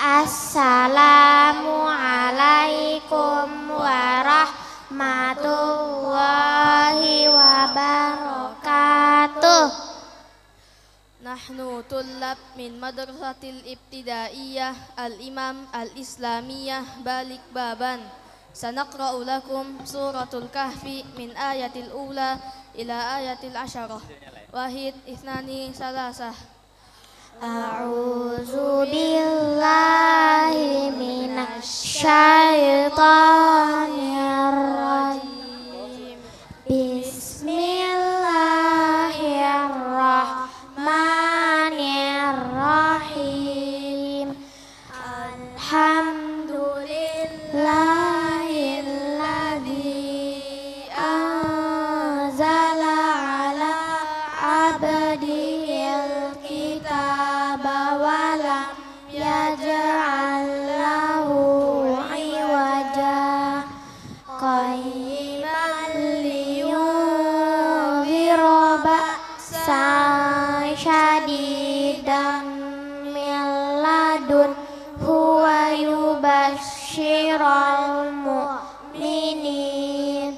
Assalamualaikum warahmatullahi wabarakatuh. Nahnu tullab min madrasatil ibtidaiyah al-imam al-islamiyah balik baban. Sanaqra'u lakum suratul kahfi min ayatil ula ila ayatil asyarah. Wahid, ithnani, salasah. A'udzu billahi minasy syaithanir rajim. Bismillahirrahmanirrahim. Alhamdulillahilladzi anzala ala abdihil kitaba wa lam yaj'al lahu iwaja qayyiman liyunzira ba'san syadidan min ladunhu wa yubashshiral mu'minin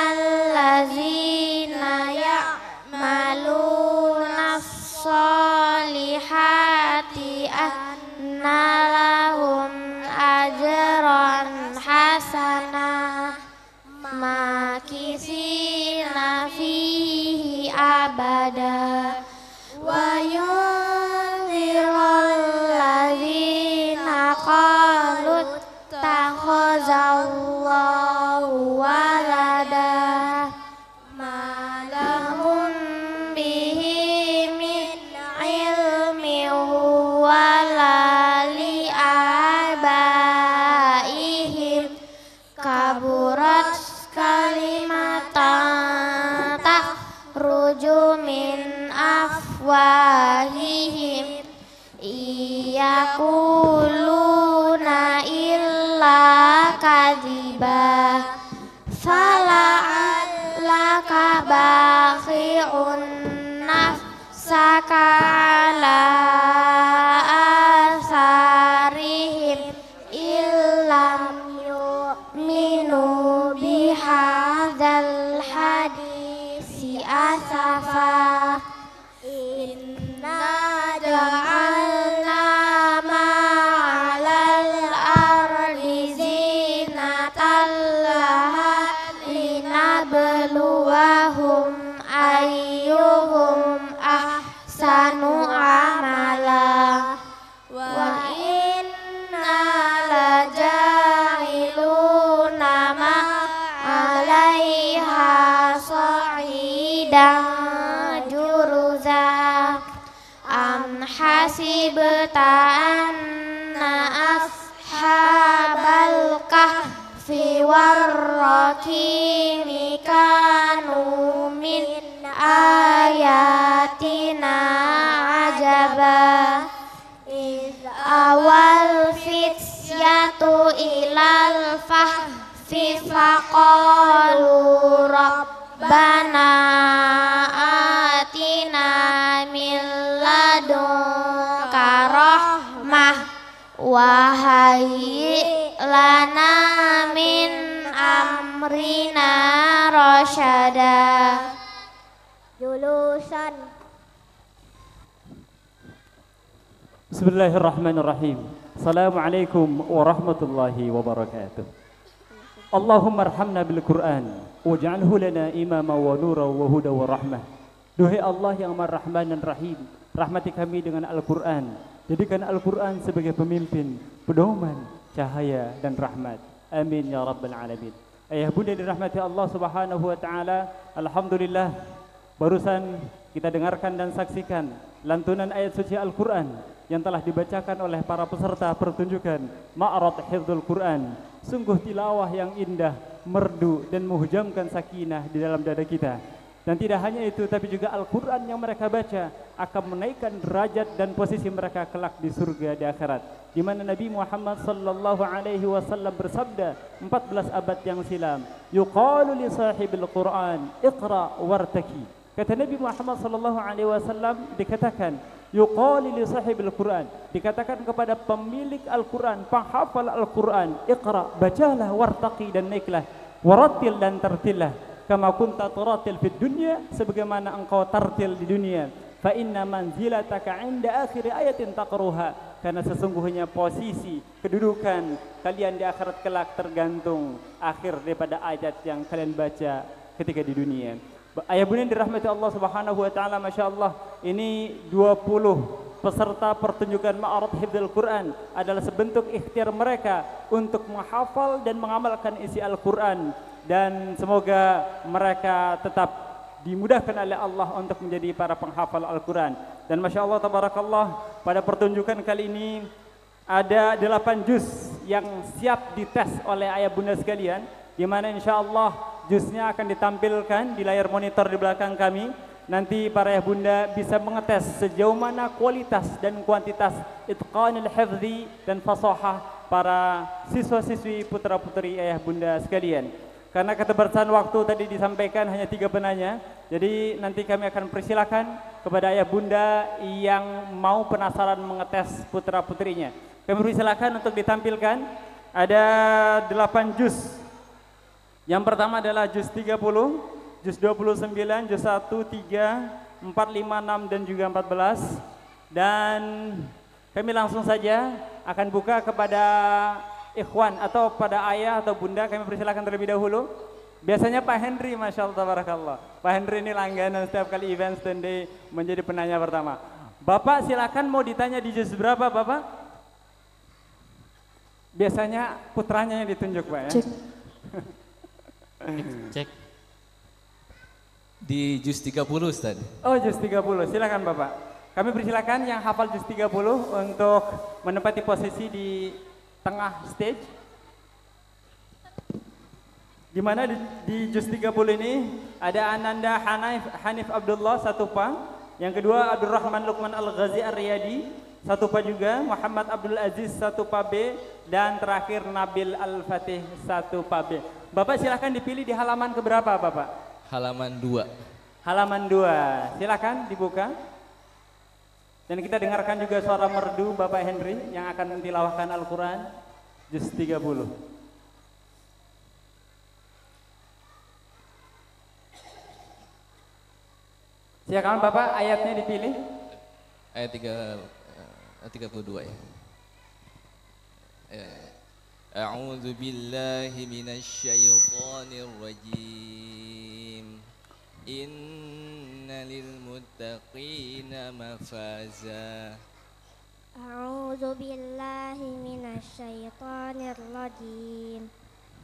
allazina ya'maluna as-solihati anna lahum ajran hasanah makisina fihi abada wa yunzirul ladzina qalu takhazallahu walada ma lahum bihi min ilmin wala li abaihim kaburat kalimatan takhruju min afwahihim iyakuluna illa kadziba fala'allaka bakhi'un nafsaka ala asarihim illam yu'minu bihadzal hadisi asafa inna ja'alna ma'alal ardi zinatan laha linabluwahum ayyuhum ahsanu amala wa inna laja'iluna ma'alaiha sa'idan juruzak am hasibta anna ashabal kahfi warraqimi kanu min ayatina ajaba iz awal fityatu ilal fahfi faqalu rabbana atina min ladunka rahmah wa hayyi lana min amrina rasyada. Julusan. Bismillahirrahmanirrahim. Assalamualaikum warahmatullahi wabarakatuh. Allahumma arhamna bil Qur'an waj'alhu lana imama wa nura wa huda wa rahmah. Duhai Allah yang Maha Rahman dan Rahim, rahmati kami dengan Al-Qur'an. Jadikan Al-Qur'an sebagai pemimpin, pedoman, cahaya dan rahmat. Amin ya rabbal alamin. Ayah bunda dirahmati Allah Subhanahu wa taala, alhamdulillah barusan kita dengarkan dan saksikan lantunan ayat suci Al-Qur'an yang telah dibacakan oleh para peserta pertunjukan Ma'rad Hifdzul Qur'an. Sungguh tilawah yang indah, merdu dan menghujamkan sakinah di dalam dada kita. Dan tidak hanya itu, tapi juga Al-Quran yang mereka baca akan menaikkan derajat dan posisi mereka kelak di surga di akhirat. Di mana Nabi Muhammad sallallahu alaihi wasallam bersabda 14 abad yang silam, yuqalu li sahibil Quran iqra wartaki. Kata Nabi Muhammad sallallahu alaihi wasallam dikatakan, yuqalu li sahibil Quran, dikatakan kepada pemilik Al-Quran, penghafal Al-Quran, iqra, bacalah, wartaqi dan naiklah, warattil dan tartillah, kama kunta taratil fid dunya, sebagaimana engkau tartil di dunia. Fa inna manzilataka 'inda akhir ayatin taqruha, karena sesungguhnya posisi kedudukan kalian di akhirat kelak tergantung akhir daripada ayat yang kalian baca ketika di dunia. Ayah bunda dirahmati Allah Subhanahu wa taala, masyaallah, ini 20 peserta pertunjukan Ma'arad Hifdzul Quran adalah sebentuk ikhtiar mereka untuk menghafal dan mengamalkan isi Al-Quran, dan semoga mereka tetap dimudahkan oleh Allah untuk menjadi para penghafal Al-Quran. Dan Masya Allah tabarakallah, pada pertunjukan kali ini ada 8 juz yang siap dites oleh ayah bunda sekalian, di mana insya Allah juznya akan ditampilkan di layar monitor di belakang kami. Nanti para ayah bunda bisa mengetes sejauh mana kualitas dan kuantitas itqanul hifzi dan fasahah para siswa-siswi putra-putri ayah bunda sekalian. Karena keterbatasan waktu tadi disampaikan hanya 3 penanya, jadi nanti kami akan persilakan kepada ayah bunda yang mau penasaran mengetes putra-putrinya. Kami persilakan untuk ditampilkan. Ada 8 juz. Yang pertama adalah juz 30, juz 29, juz 1, 3, 4, 5, 6 dan juga 14. Dan kami langsung saja akan buka kepada ikhwan atau pada ayah atau bunda. Kami persilakan terlebih dahulu. Biasanya Pak Henry, Masya Allah tabarakallah. Pak Henry ini langganan setiap kali event stand day menjadi penanya pertama. Bapak silakan, mau ditanya di juz berapa Bapak? Biasanya putranya yang ditunjuk Pak ya. Cek. Cek. Di juz 30 Ustaz. Oh juz 30, silakan Bapak. Kami persilakan yang hafal juz 30 untuk menempati posisi di tengah stage. Di mana di juz 30 ini ada Ananda Hanif Abdullah 1 pa, yang kedua Abdurrahman Luqman Al-Ghazi Ar-Riyadi 1 pa juga, Muhammad Abdul Aziz 1 pa B, dan terakhir Nabil Al-Fatih 1 pa B. Bapak silakan dipilih di halaman keberapa Bapak? Halaman 2. Halaman 2. Silakan dibuka. Dan kita dengarkan juga suara merdu Bapak Henry yang akan mentilawahkan Al-Quran juz 30. Silakan Bapak, ayatnya dipilih. Ayat 32 ya. A'udzu billahi minasy syaithanir rajim. Innalil muttaqina mafaza. A'udzu billahi minasyaitonir rajim.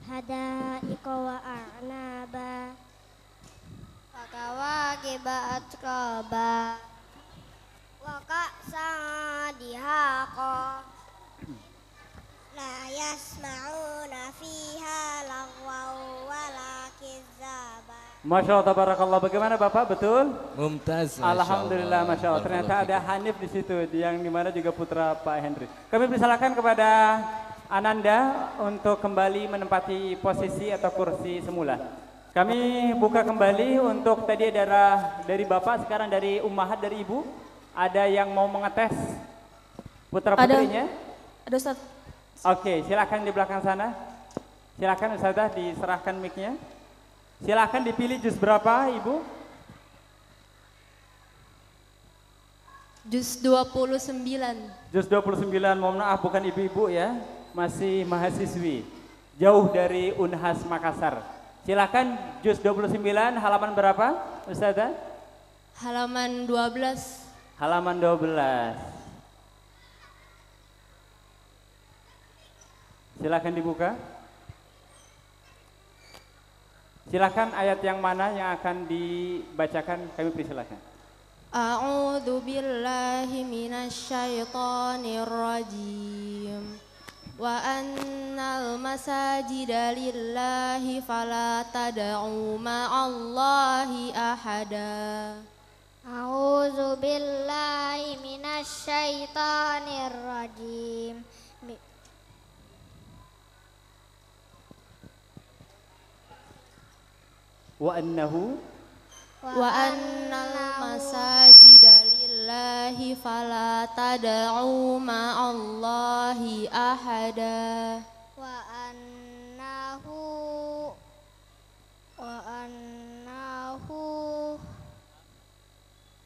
Hadaiqa wa a'naba. Fakawakiba atraba. Wa ka'san dihaqa. La yasma'una fiha lagwaw wala kizzaba. Masya Allah tabarakallah. Bagaimana Bapak, betul? Mumtaz. Alhamdulillah, Masya Allah. Ternyata ada Hanif di situ, yang dimana juga putra Pak Henry. Kami persilakan kepada Ananda untuk kembali menempati posisi atau kursi semula. Kami buka kembali untuk tadi ada dari Bapak, sekarang dari Ummahat, dari Ibu. Ada yang mau mengetes putra putrinya? Ada Ustaz. Oke, silakan di belakang sana. Silakan Ustazah diserahkan mic-nya. Silakan dipilih juz berapa, Ibu? Juz 29. Juz 29, mohon maaf bukan ibu-ibu ya, masih mahasiswi. Jauh dari Unhas Makassar. Silakan juz 29 halaman berapa, Ustazah? Halaman 12. Halaman 12. Silakan dibuka. Silakan ayat yang mana yang akan dibacakan, kami persilakan. A'udzu billahi minasyaitonir rajim. Wa annal masajida lillahi fala tad'u ma'allahi ahada. A'udzu billahi minasyaitonir rajim. Wa annahu Wa annal masajida lillahi fala tad'u ma'allahi ahada. wa annahu wa annahu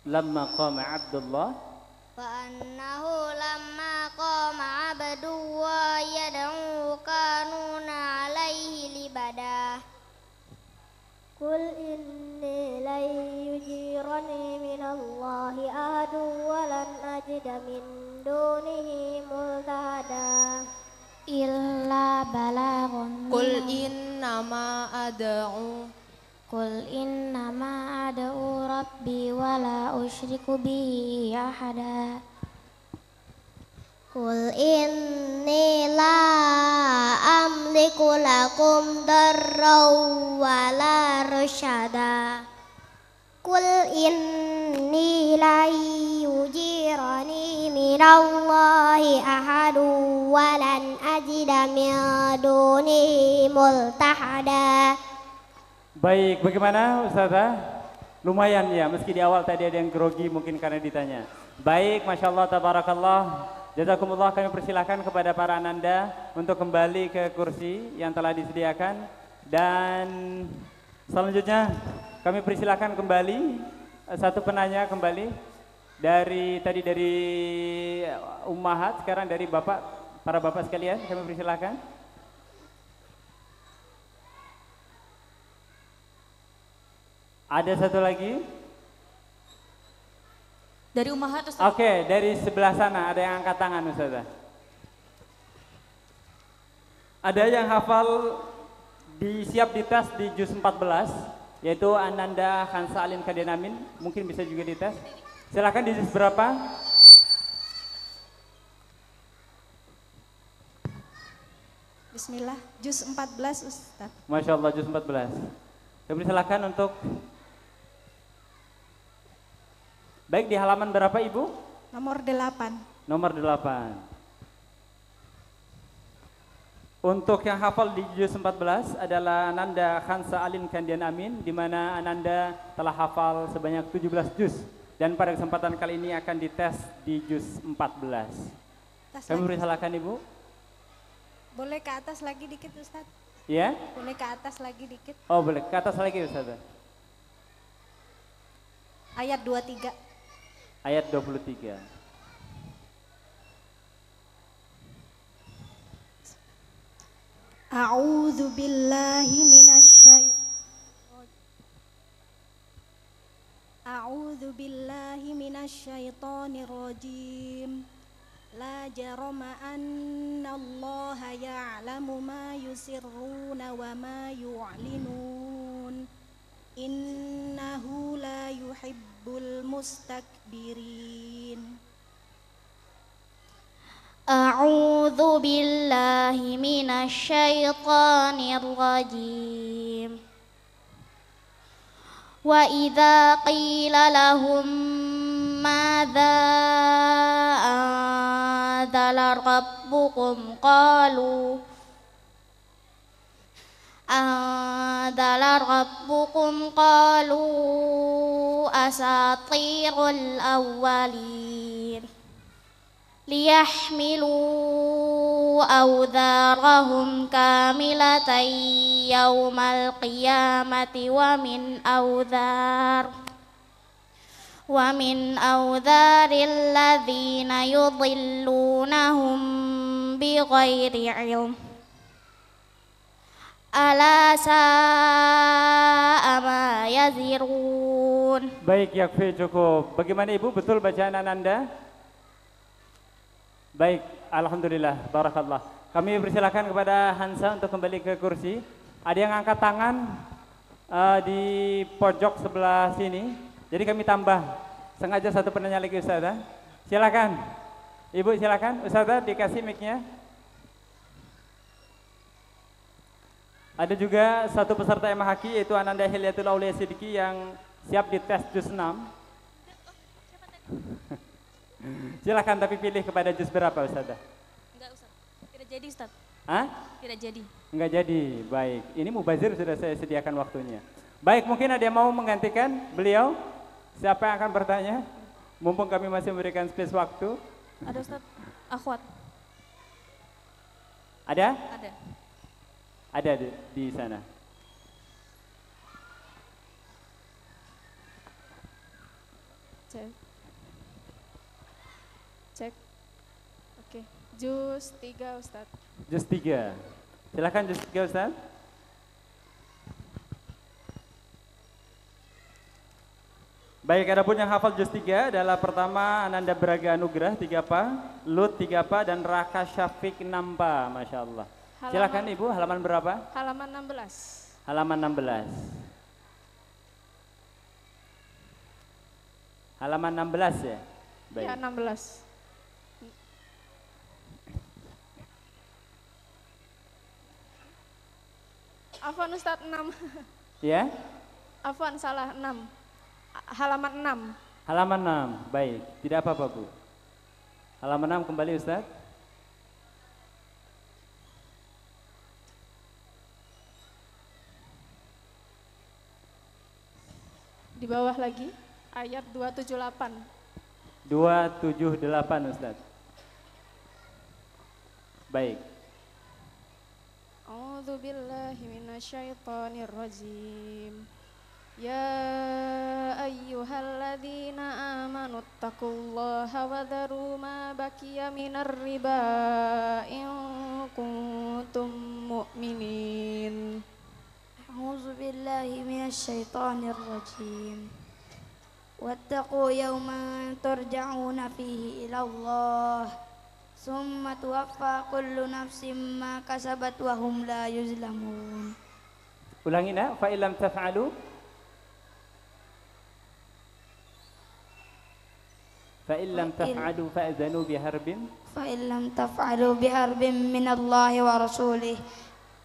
lamma qama Abdullah wa annahu lamma qama abdullah yad'u kanuna alaihi libada. Qul inni lan yujirani minallahi ahadun wa lan ajida min dunihi multahada illa balaghun Qul innama ad'u Qul innama ad'u rabbi wa la usyriku bihi ahada. Qul inni la amliku lakum darran wa la rasyada. Qul inni la yujirani minallahi ahadun wa lan ajida min dunihi multahada. Baik, bagaimana Ustazah? Lumayan ya, meski di awal tadi ada yang grogi mungkin karena ditanya. Baik, Masya Allah, Tabarakallah. Jazakumullah, kami persilahkan kepada para ananda untuk kembali ke kursi yang telah disediakan. Dan selanjutnya kami persilahkan kembali satu penanya kembali dari tadi dari ummahat, sekarang dari bapak, para bapak sekalian kami persilahkan. Ada satu lagi. Dari Ummahat Ustaz. Oke, dari sebelah sana ada yang angkat tangan Ustazah. Ada yang hafal siap dites di juz 14, yaitu Ananda Khansa Alim Kadenamin, mungkin bisa juga dites. Silakan di juz berapa? Bismillah, juz 14 Ustaz. Masya Allah, juz 14. Kami silakan untuk baik di halaman berapa Ibu? Nomor 8. Nomor 8. Untuk yang hafal di juz 14 adalah Ananda Khansa Alim Kandian Amin, di mana Ananda telah hafal sebanyak 17 juz dan pada kesempatan kali ini akan dites di juz 14. Kami persilakan Ibu. Boleh ke atas lagi dikit Ustaz? Ya? Boleh ke atas lagi dikit? Oh boleh, ke atas lagi Ustaz. Ayat 23. Ayat 23. A'udzu billahi minasyaitonir rajim. La jarama annallaha ya'lamu ma yusirruna wa ma yu'linun. Innahu la yuhibbul mustakbirin. A'udzu billahi minasyaitonir rajim. Wa idza qila lahum madza anzala rabbukum qalu asatirul awwalin liyahmilu awdharahum kamilatan yawmal qiyamati wa min awdharil ladzina yudhillunahum bighairi ilm. Ala sa'a ma yazirun. Baik, yakfi cukup. Bagaimana Ibu, betul bacaan Ananda? Baik, alhamdulillah, barakallah. Kami persilakan kepada Hansa untuk kembali ke kursi. Ada yang angkat tangan di pojok sebelah sini. Jadi kami tambah sengaja satu penanya lagi Ustazah. Silakan. Ibu silakan, Ustazah dikasih mic-nya. Ada juga satu peserta MHQ yaitu Ananda Hilyatul Aulia Sidiki yang siap dites juz 6. Silakan, tapi pilih kepada juz berapa Ustazah? Enggak Ustaz. Tidak jadi Ustaz. Hah? Tidak jadi. Enggak jadi. Baik. Ini mubazir sudah saya sediakan waktunya. Baik, mungkin ada yang mau menggantikan beliau? Siapa yang akan bertanya? Mumpung kami masih memberikan space waktu. Ada Ustaz, akhwat. Ada? Ada. Ada di sana. Cek. Cek. Oke. Juz 3 Ustaz. Juz 3. Silakan juz 3 Ustaz. Baik, adapun yang hafal juz 3 adalah pertama Ananda Braga Anugrah 3 pa, Lut 3 pa, dan Raka Syafiq 6 pa, Masya Allah. Silakan Ibu, halaman berapa? Halaman 16. Halaman 16. Halaman 16 ya? Baik. Ya, 16. Afwan Ustaz 6. Ya? Afwan salah 6. Halaman 6. Halaman 6, baik. Tidak apa-apa Bu. Halaman 6 kembali Ustaz. Di bawah lagi, ayat 278. 278 Ustaz. Baik. A'udzu billahi minasyaitonir rajim. Ya ayyuhalladzina amanu taqullaha wa dharu ma baqiya minar riba in kuntum mu'minin. أعوذ بالله من الشيطان الرجيم واتقوا يوما ترجعون فيه إلى الله ثم توفى كل نفس ما كسبت وهم لا يظلمون. Ulangi nak, fa illam taf'alu fa illam taf'alu fa'zanu biharbin فإن لم تفعلوا بحرب من الله ورسوله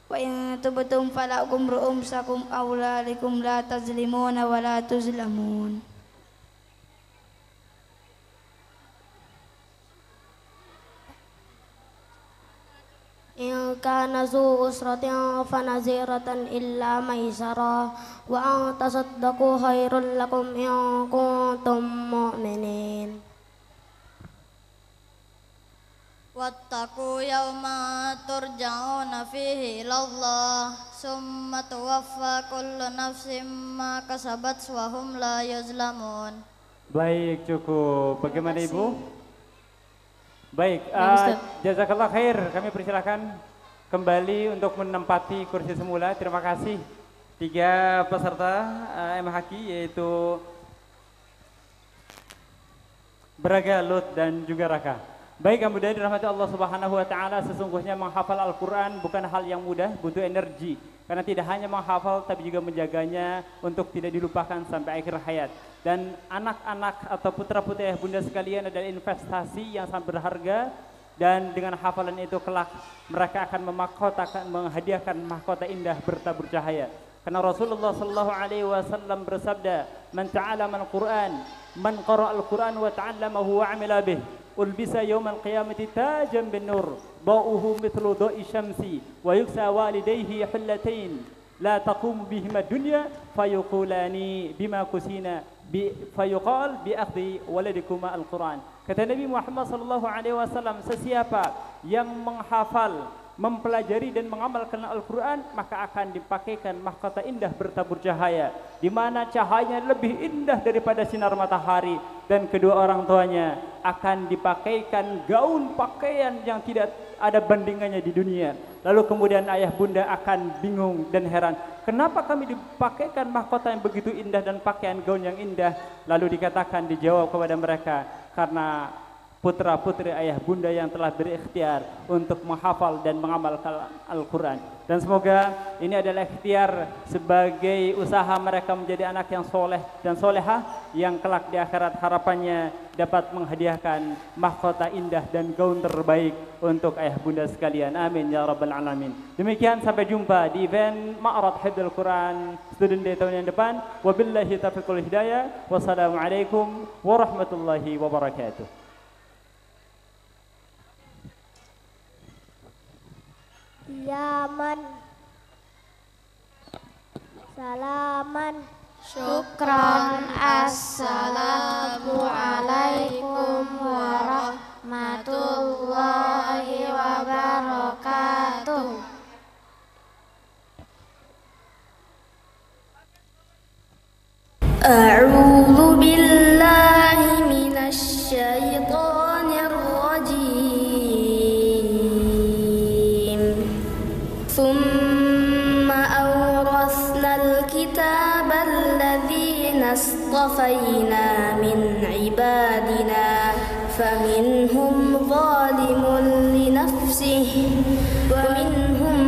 وإن تبتم فلكم رؤوسكم أولادكم لا تظلمون ولا تظلمون. إن كان ذو أسرة فنظيرة إلا ميسرا وأن تصدقوا خير لكم إن كنتم مؤمنين. واتقوا يوما ترجعون فيه إلى الله ثم توفى كل نفس ما كسبت وهم لا يظلمون. Baik, cukup. Bagaimana Ibu? Baik, jazakallah khair. Kami persilakan kembali untuk menempati kursi semula. Terima kasih 3 peserta MHQ yaitu Braga, Lut, dan juga Raka. Baik, kemudian dirahmati Allah Subhanahu wa taala, sesungguhnya menghafal Al-Qur'an bukan hal yang mudah, butuh energi. Karena tidak hanya menghafal tapi juga menjaganya untuk tidak dilupakan sampai akhir hayat. Dan anak-anak atau putra-putri ayah bunda sekalian adalah investasi yang sangat berharga, dan dengan hafalan itu kelak mereka akan menghadiahkan mahkota indah bertabur cahaya. Karena Rasulullah sallallahu alaihi wasallam bersabda, "Man ta'allama al-Qur'an, man qara'a al-Qur'an wa ta'allamahu wa 'amila bih, ulbisa yawmal qiyamati tajan bin nur, ba'uhu mithlu da'i syamsi, wa yuksa walidayhi hullatain, la taqumu bihima dunya, fayuqulani bima kusina, fayuqal bi akhdhi waladikuma al-Qur'an." Kata Nabi Muhammad sallallahu alaihi wasallam, sesiapa yang menghafal, mempelajari dan mengamalkan Al-Quran, maka akan dipakaikan mahkota indah bertabur cahaya, di mana cahayanya lebih indah daripada sinar matahari, dan kedua orang tuanya akan dipakaikan gaun pakaian yang tidak ada bandingannya di dunia. Lalu kemudian ayah bunda akan bingung dan heran, kenapa kami dipakaikan mahkota yang begitu indah dan pakaian gaun yang indah? Lalu dikatakan, dijawab kepada mereka, karena putra-putri ayah bunda yang telah berikhtiar untuk menghafal dan mengamalkan Al-Quran. Dan semoga ini adalah ikhtiar sebagai usaha mereka menjadi anak yang soleh dan solehah, yang kelak di akhirat harapannya dapat menghadiahkan mahkota indah dan gaun terbaik untuk ayah bunda sekalian. Amin ya rabbal alamin. Demikian, sampai jumpa di event Ma'rad Hifdzul Quran Student Day tahun yang depan. Wabillahi taufiq wal hidayah. Wassalamualaikum warahmatullahi wabarakatuh. Yaman. salaman. Syukran. Assalamualaikum warahmatullahi wabarakatuh. A'udzu billahi minasy syaithanir rajim. Tsumma awrasnal kitaba alladzina istafaina min ibadina faminhum zalimun li nafsihi wa minhum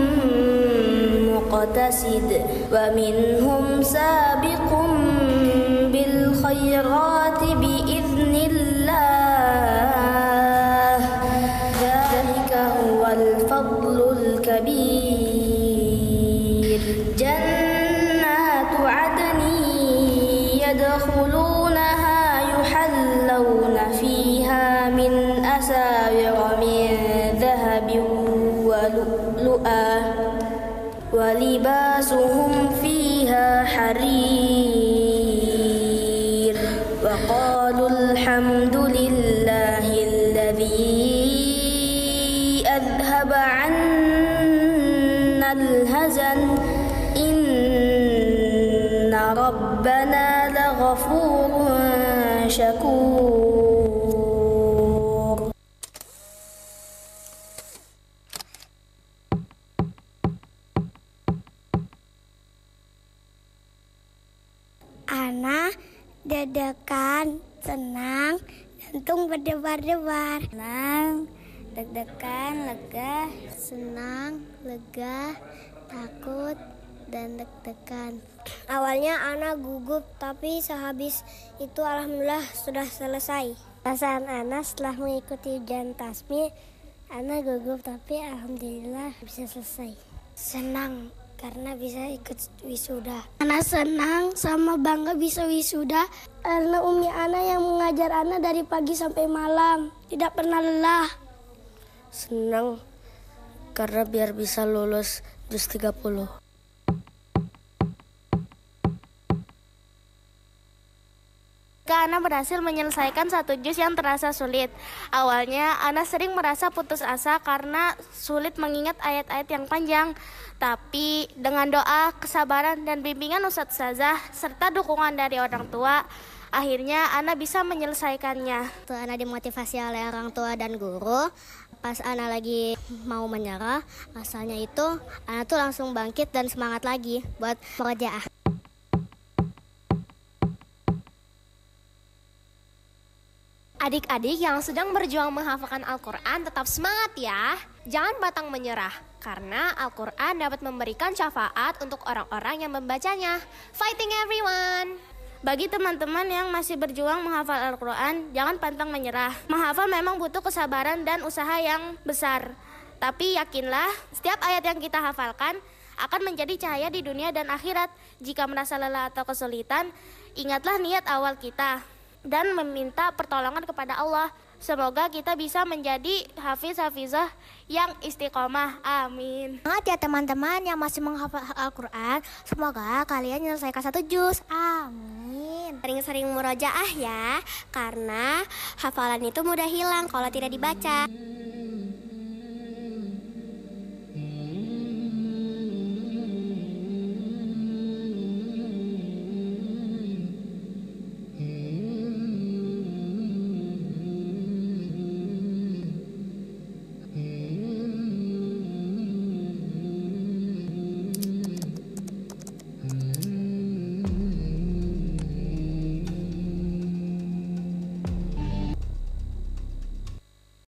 muqtasid wa minhum sabiqun bil khairati biiznillah. Dzalika huwal fadlul kabir. Jannatu adni yadkhulunaha yuhallawna fiha min asawira min dhahabin wa lu'lu'ah wa libasuhum fiha harir. Wa qalu alhamdulillahilladzi adhaba 'anna al-hazan inna rabbana laghafurun syakur. Ana deg-degan, senang, jantung berdebar-debar. Senang, deg-degan, lega, senang, lega, takut, dan deg-degan. Awalnya Ana gugup, tapi sehabis itu alhamdulillah sudah selesai. Perasaan Ana setelah mengikuti ujian tasmi, Ana gugup tapi alhamdulillah bisa selesai. Senang karena bisa ikut wisuda. Ana senang sama bangga bisa wisuda karena Umi Ana yang mengajar Ana dari pagi sampai malam, tidak pernah lelah. Senang karena biar bisa lulus juz 30. Ana berhasil menyelesaikan satu juz yang terasa sulit. Awalnya Ana sering merasa putus asa karena sulit mengingat ayat-ayat yang panjang. Tapi dengan doa, kesabaran, dan bimbingan Ustadz Ustazah serta dukungan dari orang tua, akhirnya Ana bisa menyelesaikannya. Ana dimotivasi oleh orang tua dan guru. Pas Ana lagi mau menyerah, rasanya itu Ana tuh langsung bangkit dan semangat lagi buat murojaah. Adik-adik yang sedang berjuang menghafalkan Al-Quran tetap semangat ya. Jangan batang menyerah, karena Al-Quran dapat memberikan syafaat untuk orang-orang yang membacanya. Fighting everyone! Bagi teman-teman yang masih berjuang menghafal Al-Quran, jangan pantang menyerah. Menghafal memang butuh kesabaran dan usaha yang besar. Tapi yakinlah, setiap ayat yang kita hafalkan akan menjadi cahaya di dunia dan akhirat. Jika merasa lelah atau kesulitan, ingatlah niat awal kita dan meminta pertolongan kepada Allah. Semoga kita bisa menjadi hafiz-hafizah yang istiqomah. Amin. Semangat ya teman-teman yang masih menghafal Al-Quran. Semoga kalian menyelesaikan satu juz. Amin. Sering-sering murojaah ya, karena hafalan itu mudah hilang kalau tidak dibaca.